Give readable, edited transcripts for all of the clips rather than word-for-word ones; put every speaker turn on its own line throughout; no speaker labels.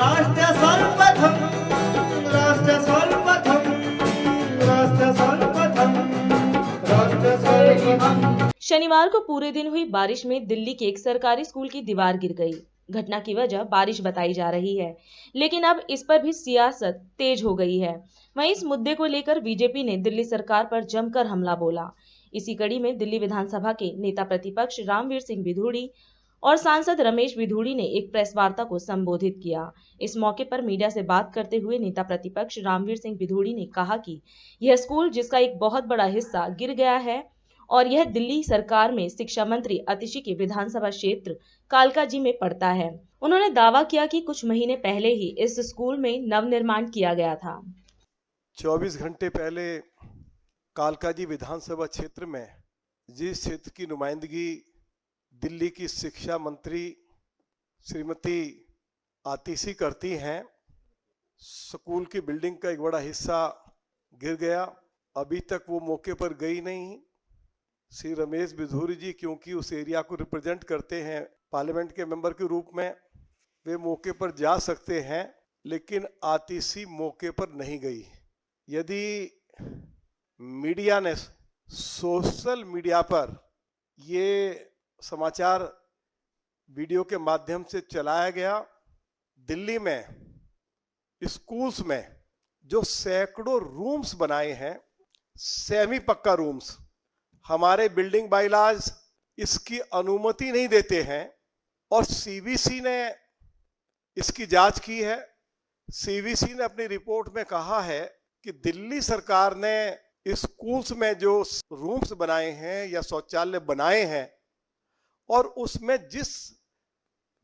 राष्ट्र सर्वप्रथम, राष्ट्र सर्वप्रथम, राष्ट्र सर्वप्रथम, राष्ट्र सर्वप्रथम।
शनिवार को पूरे दिन हुई बारिश में दिल्ली के एक सरकारी स्कूल की दीवार गिर गई। घटना की वजह बारिश बताई जा रही है, लेकिन अब इस पर भी सियासत तेज हो गई है। वहीं इस मुद्दे को लेकर बीजेपी ने दिल्ली सरकार पर जमकर हमला बोला। इसी कड़ी में दिल्ली विधानसभा के नेता प्रतिपक्ष रामवीर सिंह बिधूड़ी और सांसद रमेश बिधूड़ी ने एक प्रेस वार्ता को संबोधित किया। इस मौके पर मीडिया से बात करते हुए नेता प्रतिपक्ष रामवीर सिंह बिधूड़ी ने कहा कि यह स्कूल जिसका एक बहुत बड़ा हिस्सा गिर गया है और यह दिल्ली सरकार में शिक्षा मंत्री आतिशी के विधानसभा क्षेत्र कालकाजी में पड़ता है। उन्होंने दावा किया कि कुछ महीने पहले ही इस स्कूल में नवनिर्माण किया गया था।
24 घंटे पहले कालकाजी विधानसभा क्षेत्र में जिस क्षेत्र की नुमाइंदगी दिल्ली की शिक्षा मंत्री श्रीमती आतिशी करती हैं, स्कूल की बिल्डिंग का एक बड़ा हिस्सा गिर गया। अभी तक वो मौके पर गई नहीं। श्री रमेश बिधूड़ी जी क्योंकि उस एरिया को रिप्रेजेंट करते हैं पार्लियामेंट के मेंबर के रूप में, वे मौके पर जा सकते हैं, लेकिन आतिशी मौके पर नहीं गई। यदि मीडिया ने सोशल मीडिया पर ये समाचार वीडियो के माध्यम से चलाया गया, दिल्ली में स्कूल्स में जो सैकड़ों रूम्स बनाए हैं, सेमी पक्का रूम्स, हमारे बिल्डिंग बायलॉज इसकी अनुमति नहीं देते हैं और सीवीसी ने इसकी जांच की है। सीवीसी ने अपनी रिपोर्ट में कहा है कि दिल्ली सरकार ने स्कूल्स में जो रूम्स बनाए हैं या शौचालय बनाए हैं और उसमें जिस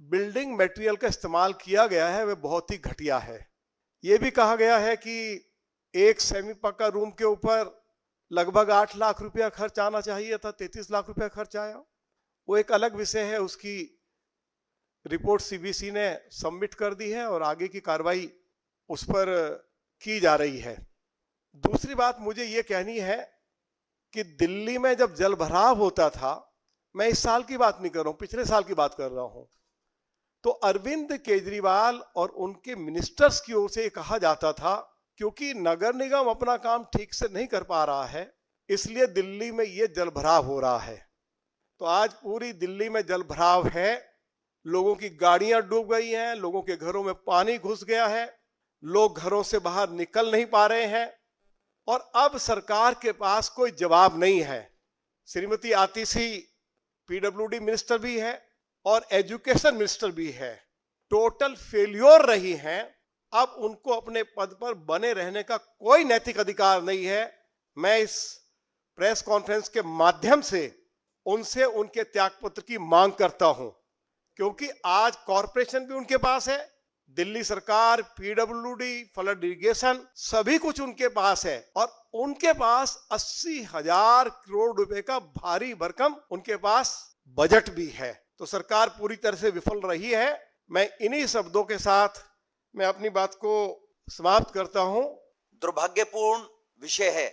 बिल्डिंग मटेरियल का इस्तेमाल किया गया है वह बहुत ही घटिया है। यह भी कहा गया है कि एक सेमी पक्का रूम के ऊपर लगभग 8 लाख रुपया खर्च आना चाहिए था, 33 लाख रुपया खर्च आया। वो एक अलग विषय है, उसकी रिपोर्ट सीबीसी ने सबमिट कर दी है और आगे की कार्रवाई उस पर की जा रही है। दूसरी बात मुझे ये कहनी है कि दिल्ली में जब जल भराव होता था, मैं इस साल की बात नहीं कर रहा हूं, पिछले साल की बात कर रहा हूं, तो अरविंद केजरीवाल और उनके मिनिस्टर्स की ओर से ये कहा जाता था क्योंकि नगर निगम अपना काम ठीक से नहीं कर पा रहा है, इसलिए दिल्ली में ये जल भराव हो रहा है। तो आज पूरी दिल्ली में जल भराव है, लोगों की गाड़ियां डूब गई हैं, लोगों के घरों में पानी घुस गया है, लोग घरों से बाहर निकल नहीं पा रहे हैं और अब सरकार के पास कोई जवाब नहीं है। श्रीमती आतिशी पीडब्ल्यूडी मिनिस्टर भी है और एजुकेशन मिनिस्टर भी है, टोटल फेल्योर रही हैं। अब उनको अपने पद पर बने रहने का कोई नैतिक अधिकार नहीं है। मैं इस प्रेस कॉन्फ्रेंस के माध्यम से उनसे उनके त्यागपत्र की मांग करता हूं, क्योंकि आज कॉरपोरेशन भी उनके पास है, दिल्ली सरकार, पीडब्ल्यूडी, फ्लड इरिगेशन, सभी कुछ उनके पास है और उनके पास 80,000 करोड़ रुपए का भारी भरकम उनके पास बजट भी है। तो सरकार पूरी तरह से विफल रही है। मैं इन्हीं शब्दों के साथ मैं अपनी बात को समाप्त करता हूं।
दुर्भाग्यपूर्ण विषय है।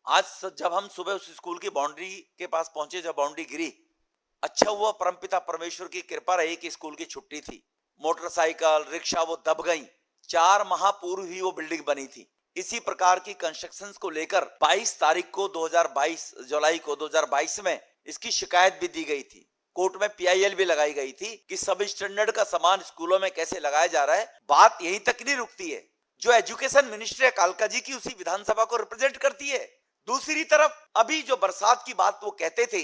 आज जब हम सुबह उस स्कूल की बाउंड्री के पास पहुंचे, जब बाउंड्री गिरी, अच्छा हुआ परमपिता परमेश्वर की कृपा रही कि स्कूल की छुट्टी थी। मोटरसाइकिल, रिक्शा वो दब गई। 4 माह पूर्व ही वो बिल्डिंग बनी थी। इसी प्रकार की कंस्ट्रक्शंस को लेकर 22 तारीख को 2022 जुलाई को 2022 में इसकी शिकायत भी दी गई थी। कोर्ट में पीआईएल भी लगाई गई थी कि सब स्टैंडर्ड का सामान स्कूलों में कैसे लगाया जा रहा है। बात यहीं तक नहीं रुकती है। जो एजुकेशन मिनिस्टर है कालकाजी की, उसी विधानसभा को रिप्रेजेंट करती है। दूसरी तरफ अभी जो बरसात की बात वो कहते थे,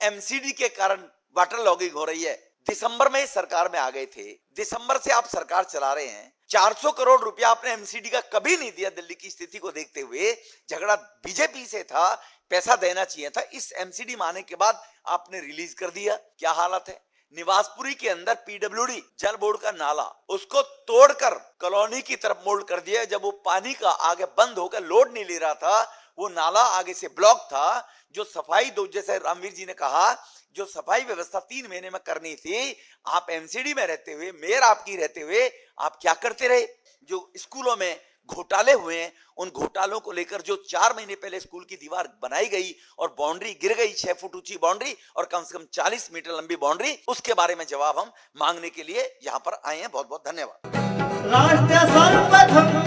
एमसीडी के कारण वाटर लॉगिंग हो रही है। दिसंबर में सरकार में आ गए थे, दिसंबर से आप सरकार चला रहे हैं। 400 करोड़ रुपया आपने एमसीडी का कभी नहीं दिया। दिल्ली की स्थिति को देखते हुए झगड़ा बीजेपी से था, पैसा देना चाहिए था। इस एमसीडी में आने के बाद आपने रिलीज कर दिया। क्या हालत है। निवासपुरी के अंदर पीडब्ल्यूडी जल बोर्ड का नाला, उसको तोड़कर कॉलोनी की तरफ मोल्ड कर दिया। जब वो पानी का आगे बंद होकर लोड नहीं ले रहा था, वो नाला आगे से ब्लॉक था। जो सफाई दो, जैसे रामवीर जी ने कहा, जो सफाई व्यवस्था 3 महीने में करनी थी, आप एमसीडी में रहते हुए, मेयर आपकी रहते हुए आप क्या करते रहे। जो स्कूलों में घोटाले हुए हैं, उन घोटालों को लेकर जो 4 महीने पहले स्कूल की दीवार बनाई गई और बाउंड्री गिर गई, 6 फुट ऊंची बाउंड्री और कम से कम 40 मीटर लंबी बाउंड्री, उसके बारे में जवाब हम मांगने के लिए यहाँ पर आए हैं। बहुत बहुत धन्यवाद।
राष्ट्र सर्वप्रथम